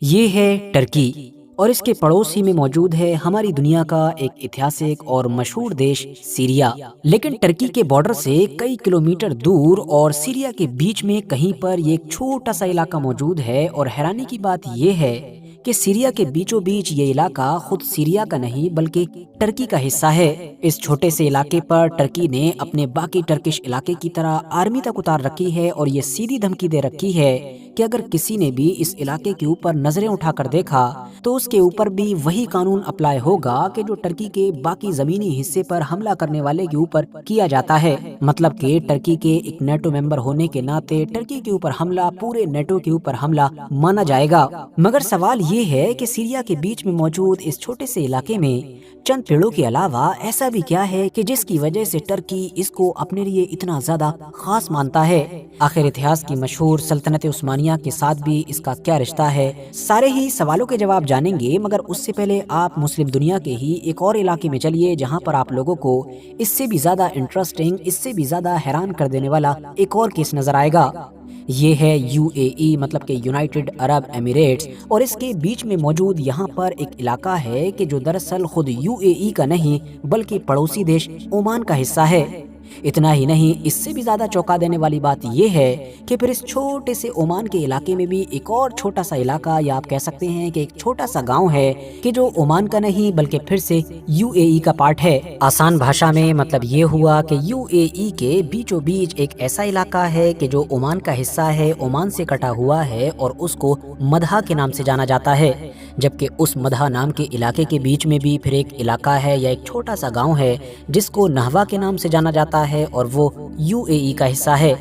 یہ ہے ٹرکی اور اس کے پڑوسی میں موجود ہے ہماری دنیا کا ایک ایتہاسک اور مشہور دیش سیریا۔ لیکن ٹرکی کے بارڈر سے کئی کلومیٹر دور اور سیریا کے بیچ میں کہیں پر یہ ایک چھوٹا سا علاقہ موجود ہے، اور حیرانی کی بات یہ ہے کہ سیریا کے بیچوں بیچ یہ علاقہ خود سیریا کا نہیں بلکہ ٹرکی کا حصہ ہے۔ اس چھوٹے سے علاقے پر ٹرکی نے اپنے باقی ٹرکش علاقے کی طرح آرمی تک اتار رکھی ہے، اور یہ سیدھی دھمکی دے رکھی ہے کہ اگر کسی نے بھی اس علاقے کے اوپر نظریں اٹھا کر دیکھا تو اس کے اوپر بھی وہی قانون اپلائی ہوگا کہ جو ٹرکی کے باقی زمینی حصے پر حملہ کرنے والے کے اوپر کیا جاتا ہے۔ مطلب کہ ٹرکی کے ایک نیٹو ممبر ہونے کے ناطے ٹرکی کے اوپر حملہ پورے نیٹو کے اوپر حملہ مانا جائے گا۔ مگر سوال یہ ہے کہ سیریا کے بیچ میں موجود اس چھوٹے سے علاقے میں چند پیڑوں کے علاوہ ایسا بھی کیا ہے کہ جس کی وجہ سے ٹرکی اس کو اپنے لیے اتنا زیادہ خاص مانتا ہے؟ آخر اتہاس کی مشہور سلطنت عثمانیہ کے ساتھ بھی اس کا کیا رشتہ ہے؟ سارے ہی سوالوں کے جواب جانیں گے، مگر اس سے پہلے آپ مسلم دنیا کے ہی ایک اور علاقے میں چلیے جہاں پر آپ لوگوں کو اس سے بھی زیادہ انٹرسٹنگ، اس سے بھی زیادہ حیران کر دینے والا ایک اور کیس نظر آئے گا۔ یہ ہے یو اے ای، مطلب کہ یونائٹڈ عرب ایمریٹس، اور اس کے بیچ میں موجود یہاں پر ایک علاقہ ہے کہ جو دراصل خود یو اے ای کا نہیں بلکہ پڑوسی دیش عمان کا حصہ ہے۔ اتنا ہی نہیں، اس سے بھی زیادہ چونکا دینے والی بات یہ ہے کہ پھر اس چھوٹے سے عمان کے علاقے میں بھی ایک اور چھوٹا سا علاقہ، یا آپ کہہ سکتے ہیں کہ ایک چھوٹا سا گاؤں ہے کہ جو عمان کا نہیں بلکہ پھر سے یو اے ای کا پارٹ ہے۔ آسان بھاشا میں مطلب یہ ہوا کہ یو اے ای کے بیچوں بیچ ایک ایسا علاقہ ہے کہ جو عمان کا حصہ ہے، عمان سے کٹا ہوا ہے، اور اس کو مدھا کے نام سے جانا جاتا ہے، جبکہ اس مدھا نام کے علاقے کے بیچ میں بھی پھر ایک علاقہ ہے یا ایک چھوٹا سا گاؤں ہے جس کو نہوا کے نام سے جانا جاتا ہے، اور وہ یو اے ای کا حصہ ہے۔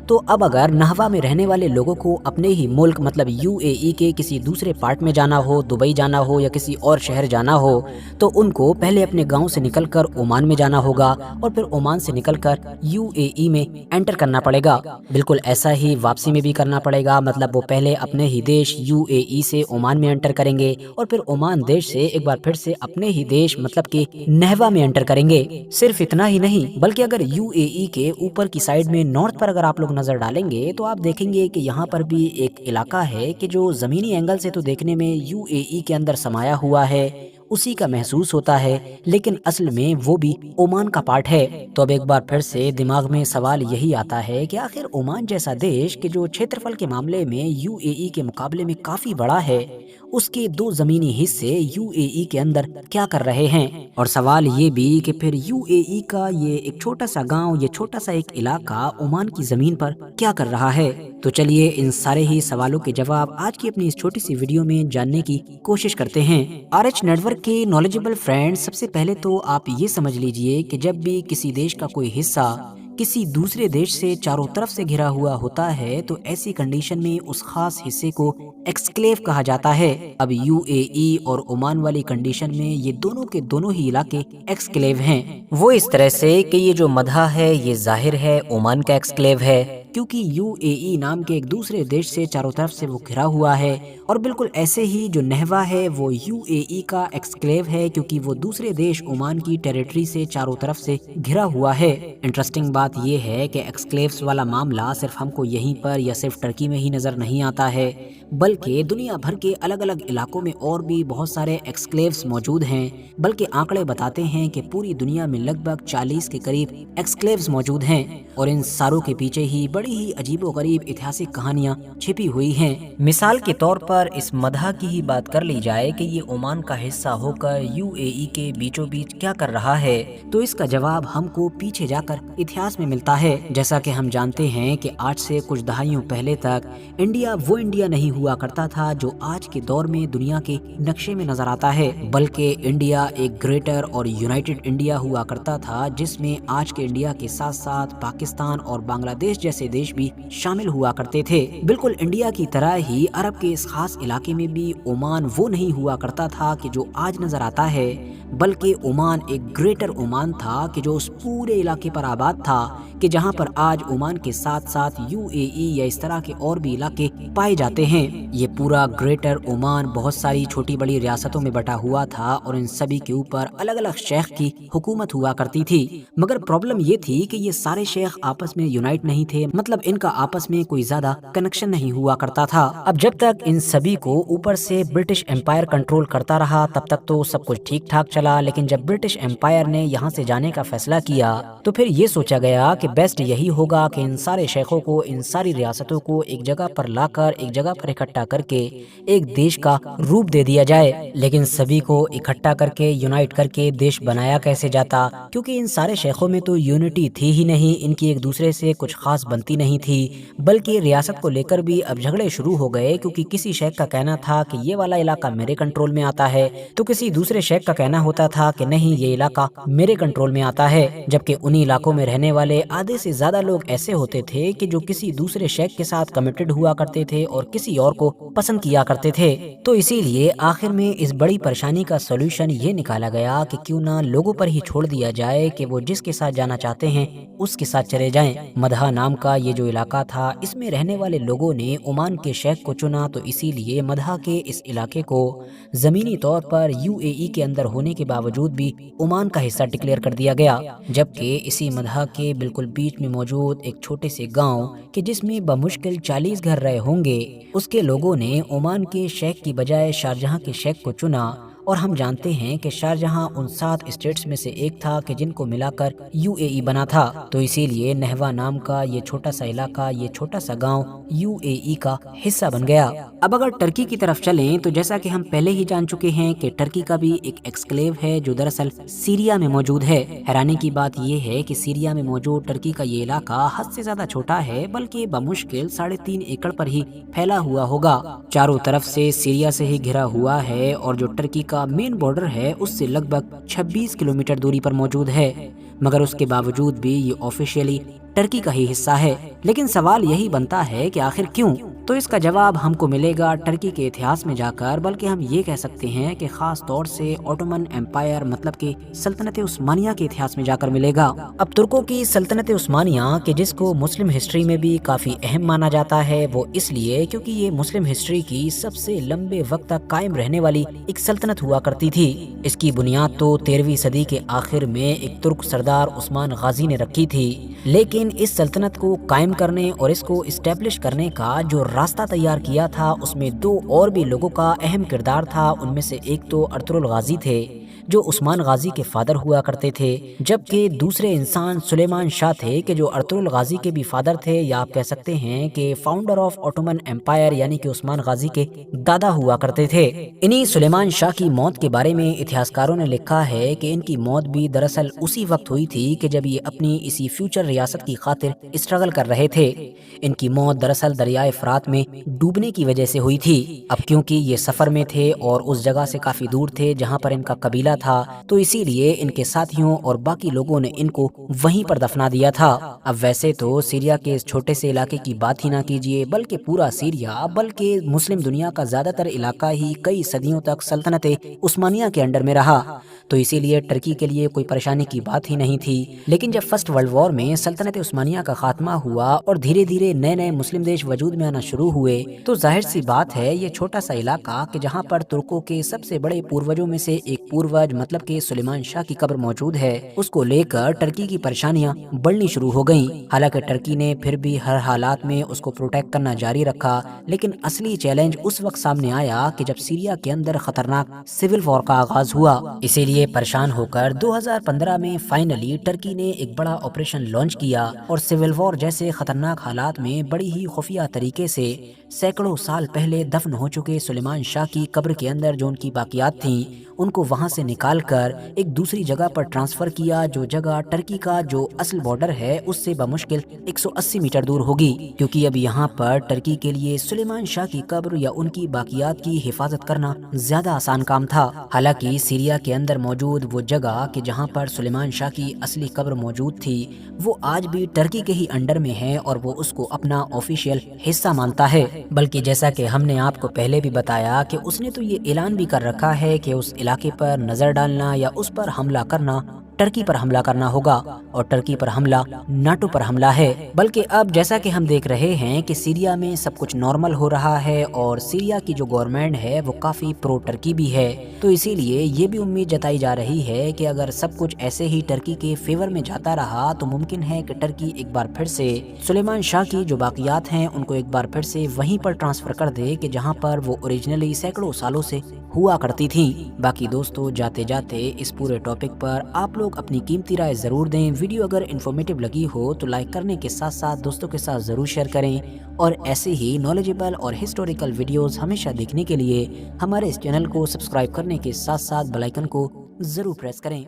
تو اب اگر نہوا میں رہنے والے لوگوں کو اپنے ہی ملک مطلب یو اے ای کے کسی دوسرے پارٹ میں جانا ہو، دبئی جانا ہو یا کسی اور شہر جانا ہو، تو ان کو پہلے اپنے گاؤں سے نکل کر عمان میں جانا ہوگا، اور پھر عمان سے نکل کر یو اے ای میں انٹر کرنا پڑے گا۔ بالکل ایسا ہی واپسی میں بھی کرنا پڑے گا، مطلب وہ پہلے اپنے ہی دیش یو اے ای سے عمان میں انٹر کریں گے، اور پھر عمان دیش سے ایک بار پھر سے اپنے ہی دیش مطلب کہ نہوا میں انٹر کریں گے۔ صرف اتنا ہی نہیں بلکہ اگر یو اے ای کے اوپر کی سائڈ میں نارتھ پر اگر آپ لوگ نظر ڈالیں گے تو آپ دیکھیں گے کہ یہاں پر بھی ایک علاقہ ہے کہ جو زمینی اینگل سے تو دیکھنے میں یو اے ای کے اندر سمایا ہوا ہے، اسی کا محسوس ہوتا ہے، لیکن اصل میں وہ بھی عمان کا پارٹ ہے۔ تو اب ایک بار پھر سے دماغ میں سوال یہی آتا ہے کہ آخر عمان جیسا دیش کہ جو چھیترفل کے معاملے میں یو اے ای کے مقابلے میں کافی بڑا ہے، اس کے دو زمینی حصے یو اے ای کے اندر کیا کر رہے ہیں؟ اور سوال یہ بھی کہ پھر یو اے ای کا یہ ایک چھوٹا سا گاؤں، یہ چھوٹا سا ایک علاقہ عمان کی زمین پر کیا کر رہا ہے؟ تو چلیے ان سارے ہی سوالوں کے جواب آج کی اپنی اس چھوٹی سی ویڈیو میں جاننے کی کوشش کرتے ہیں۔ آر ایچ نیٹ ورک کے نالجبل فرینڈ، سب سے پہلے تو آپ یہ سمجھ لیجئے کہ جب بھی کسی دیش کا کوئی حصہ کسی دوسرے دیش سے چاروں طرف سے گھرا ہوا ہوتا ہے تو ایسی کنڈیشن میں اس خاص حصے کو ایکسکلیو کہا جاتا ہے۔ اب یو اے ای اور عمان والی کنڈیشن میں یہ دونوں کے دونوں ہی علاقے ایکسکلیو ہیں، وہ اس طرح سے کہ یہ جو مدھا ہے یہ ظاہر ہے عمان کا ایکسکلیو ہے، کیونکہ یو اے ای نام کے ایک دوسرے دیش سے چاروں طرف سے وہ گھرا ہوا ہے، اور بالکل ایسے ہی جو نہوا ہے وہ یو اے ای کا ایکسکلیو ہے، کیونکہ وہ دوسرے دیش عمان کی ٹیریٹری سے چاروں طرف سے گھرا ہوا ہے۔ انٹرسٹنگ بات یہ ہے کہ ایکسکلیوز والا معاملہ صرف ہم کو یہیں پر یا صرف ٹرکی میں ہی نظر نہیں آتا ہے، بلکہ دنیا بھر کے الگ الگ علاقوں میں اور بھی بہت سارے ایکسکلیوز موجود ہیں، بلکہ آنکڑے بتاتے ہیں کہ پوری دنیا میں لگ بھگ 40 کے قریب ایکسکلیوز موجود ہیں، اور ان ساروں کے پیچھے ہی بڑی ہی عجیب و غریب ایتہاسک کہانیاں چھپی ہوئی ہیں۔ مثال کے طور پر اس مدھا کی ہی بات کر لی جائے کہ یہ عمان کا حصہ ہو کر یو اے ای کے بیچوں بیچ کیا کر رہا ہے، تو اس کا جواب ہم کو پیچھے جا کر اتہاس میں ملتا ہے۔ جیسا کہ ہم جانتے ہیں کہ آج سے کچھ دہائیوں پہلے تک انڈیا وہ انڈیا نہیں ہوا کرتا تھا جو آج کے دور میں دنیا کے نقشے میں نظر آتا ہے، بلکہ انڈیا ایک گریٹر اور یونائٹڈ انڈیا ہوا کرتا تھا، جس میں آج کے انڈیا کے ساتھ ساتھ پاکستان اور بنگلہ دیش جیسے دیش بھی شامل ہوا کرتے تھے۔ بالکل انڈیا کی طرح ہی عرب کے اس خاص علاقے میں بھی عمان وہ نہیں ہوا کرتا تھا کہ جو آج نظر آتا ہے، بلکہ عمان ایک گریٹر عمان تھا کہ جو اس پورے علاقے پر آباد تھا، کہ جہاں پر آج عمان کے ساتھ ساتھ یو اے ای یا اس طرح کے اور بھی علاقے پائے جاتے ہیں۔ یہ پورا گریٹر عمان بہت ساری چھوٹی بڑی ریاستوں میں بٹا ہوا تھا، اور ان سبھی کے اوپر الگ الگ شیخ کی حکومت ہوا کرتی تھی، مگر پرابلم یہ تھی کہ یہ سارے شیخ آپس میں یونائٹ نہیں تھے، मतलब इनका आपस में कोई ज्यादा कनेक्शन नहीं हुआ करता था। अब जब तक इन सभी को ऊपर से ब्रिटिश एम्पायर कंट्रोल करता रहा तब तक तो सब कुछ ठीक ठाक चला, लेकिन जब ब्रिटिश एम्पायर ने यहाँ से जाने का फैसला किया तो फिर ये सोचा गया कि बेस्ट यही होगा कि इन सारे शेखों को, इन सारी रियासतों को एक जगह पर लाकर, एक जगह पर इकट्ठा करके एक देश का रूप दे दिया जाए। लेकिन सभी को इकट्ठा करके, यूनाइट करके देश बनाया कैसे जाता, क्योंकि इन सारे शेखों में तो यूनिटी थी ही नहीं, इनकी एक दूसरे से कुछ खास बनती नहीं थी, बल्कि रियासत को लेकर भी अब झगड़े शुरू हो गए, क्योंकि किसी शेख का कहना था कि ये वाला इलाका मेरे कंट्रोल में आता है, तो किसी दूसरे शेख का कहना होता था कि नहीं, ये इलाका मेरे कंट्रोल में आता है। जबकि उन्हीं इलाकों में रहने वाले आधे से ज्यादा लोग ऐसे होते थे कि जो किसी दूसरे शेख के साथ कमिटेड हुआ करते थे और किसी और को पसंद किया करते थे। तो इसीलिए आखिर में इस बड़ी परेशानी का सॉल्यूशन ये निकाला गया कि क्यों ना लोगों पर ही छोड़ दिया जाए कि वो जिसके साथ जाना चाहते हैं उसके साथ चले जाएं। मदहा नाम का ये जो इलाका था, इसमें रहने वाले लोगों ने ओमान के शेख को चुना, तो इसीलिए मदहा के इस इलाके को जमीनी तौर पर यूएई के अंदर होने के बावजूद भी ओमान का हिस्सा डिक्लेयर कर दिया गया। जबकि इसी मदहा के बिल्कुल बीच में मौजूद एक छोटे से गांव कि जिसमें बमुश्किल 40 घर रहे होंगे, उसके लोगों ने ओमान के शेख की बजाय शारजहां के शेख को चुना। और हम जानते हैं कि शारजहां उन 7 स्टेट्स में से एक था कि जिनको मिलाकर यूएई बना था, तो इसीलिए नहवा नाम का ये छोटा सा इलाका, ये छोटा सा गांव यूएई का हिस्सा बन गया। अब अगर टर्की की तरफ चलें तो जैसा कि हम पहले ही जान चुके हैं कि टर्की का भी एक एक्सक्लेव है जो दरअसल सीरिया में मौजूद है। हैरानी की बात यह है कि सीरिया में मौजूद टर्की का ये इलाका हद से ज्यादा छोटा है, बल्कि बमुश्किल 3.5 एकड़ पर ही फैला हुआ होगा। चारों तरफ से सीरिया से ही घिरा हुआ है और जो टर्की का मेन बॉर्डर है उससे लगभग 26 किलोमीटर दूरी पर मौजूद है। मगर उसके बावजूद भी ये ऑफिशियली टर्की का ही हिस्सा है। लेकिन सवाल यही बनता है कि आखिर क्यों? तो इसका जवाब हमको मिलेगा टर्की के इतिहास में जाकर, बल्कि हम ये कह सकते हैं कि खास तौर से ऑटोमन एम्पायर मतलब कि सल्तनत उस्मानिया के इतिहास में जाकर मिलेगा। अब तुर्कों की सल्तनत उस्मानिया के जिसको मुस्लिम हिस्ट्री में भी काफी अहम माना जाता है, वो इसलिए क्योंकि ये मुस्लिम हिस्ट्री की सबसे लंबे वक्त तक कायम रहने वाली एक सल्तनत हुआ करती थी। इसकी बुनियाद तो 13वीं सदी के आखिर में एक तुर्क सरदार उस्मान गाजी ने रखी थी। लेकिन इस सल्तनत को कायम करने और इसको इस्टेब्लिश करने का जो रास्ता तैयार किया था उसमें 2 और भी लोगों का अहम किरदार था। उनमें से एक तो अर्तुगरुल गाजी थे जो उस्मान गाजी के फादर हुआ करते थे, जबकि दूसरे इंसान सुलेमान शाह थे कि जो अर्तुगरुल गाजी के भी फादर थे, या आप कह सकते हैं कि फाउंडर ऑफ ऑटोमन एम्पायर यानी कि उस्मान गाजी के दादा हुआ करते थे। इन्हीं सुलेमान शाह की मौत के बारे में इतिहासकारों ने लिखा है कि इनकी मौत भी दरअसल उसी वक्त हुई थी कि जब ये अपनी इसी फ्यूचर रियासत की खातिर स्ट्रगल कर रहे थे। इनकी मौत दरअसल दरियाए फरात में डूबने की वजह से हुई थी। अब क्योंकि ये सफर में थे और उस जगह से काफी दूर थे जहां पर इनका कबीला था, तो इसीलिए इनके साथियों और बाकी लोगों ने इनको वहीं पर दफना दिया था। अब वैसे तो सीरिया के इस छोटे से इलाके की बात ही ना कीजिए, बल्कि पूरा सीरिया, बल्कि मुस्लिम दुनिया का ज्यादातर इलाका ही कई सदियों तक सल्तनत उस्मानिया के अंडर में रहा, तो इसीलिए टर्की के लिए कोई परेशानी की बात ही नहीं थी। लेकिन जब फर्स्ट वर्ल्ड वॉर में सल्तनत उस्मानिया का खात्मा हुआ और धीरे धीरे नए नए मुस्लिम देश वजूद में आना शुरू हुए, तो जाहिर सी बात है ये छोटा सा इलाका कि जहाँ पर तुर्कों के सबसे बड़े पूर्वजों में से एक पूर्वज मतलब कि सुलेमान शाह की कब्र मौजूद है, उसको लेकर टर्की की परेशानियां बढ़नी शुरू हो गईं। हालांकि टर्की ने फिर भी हर हालात में उसको प्रोटेक्ट करना जारी रखा, लेकिन असली चैलेंज उस वक्त सामने आया कि जब सीरिया के अंदर खतरनाक सिविल वॉर का आगाज हुआ। इसीलिए परेशान होकर 2015 में फाइनली टर्की ने एक बड़ा ऑपरेशन लॉन्च किया और सिविल वॉर जैसे खतरनाक हालात में बड़ी ही खुफिया तरीके से सैकड़ों साल पहले दफन हो चुके सुलेमान शाह की कब्र के अंदर जो उनकी बाकियात थीं, उनको वहां से निकालकर एक दूसरी जगह पर ट्रांसफर किया, जो जगह टर्की का जो असल बॉर्डर है उससे बमुश्किल 180 मीटर दूर होगी, क्योंकि अब यहाँ पर टर्की के लिए सुलेमान शाह की कब्र या उनकी बाकियात की हिफाजत करना ज्यादा आसान काम था। हालांकि सीरिया के अंदर मौजूद वो जगह कि जहाँ पर सुलेमान शाह की असली कब्र मौजूद थी, वो आज भी टर्की के ही अंडर में है और वो उसको अपना ऑफिशियल हिस्सा मानता है। बल्कि जैसा कि हमने आपको पहले भी बताया कि उसने तो ये ऐलान भी कर रखा है कि उस इलाके पर नजर डालना या उस पर हमला करना टर्की पर हमला करना होगा। और टर्की पर हमला नाटो पर हमला है। बल्कि अब जैसा कि हम देख रहे हैं कि सीरिया में सब कुछ नॉर्मल हो रहा है और सीरिया की जो गवर्नमेंट है वो काफी प्रो टर्की भी है, तो इसीलिए ये भी उम्मीद जताई जा रही है कि अगर सब कुछ ऐसे ही टर्की के फेवर में जाता रहा तो मुमकिन है कि टर्की एक बार फिर से सुलेमान शाह की जो बाकियात हैं उनको एक बार फिर से वहीं पर ट्रांसफर कर दे कि जहां पर वो ओरिजिनली सैकड़ों सालों से हुआ करती थी। बाकी दोस्तों, जाते जाते इस पूरे टॉपिक पर आप लोग अपनी कीमती राय जरूर दें। वीडियो अगर इन्फॉर्मेटिव लगी हो तो लाइक करने के साथ साथ दोस्तों के साथ जरूर शेयर करें और ऐसे ही नॉलेजेबल और हिस्टोरिकल वीडियोस हमेशा देखने के लिए हमारे इस चैनल को सब्सक्राइब करने के साथ साथ बेल आइकन को जरूर प्रेस करें।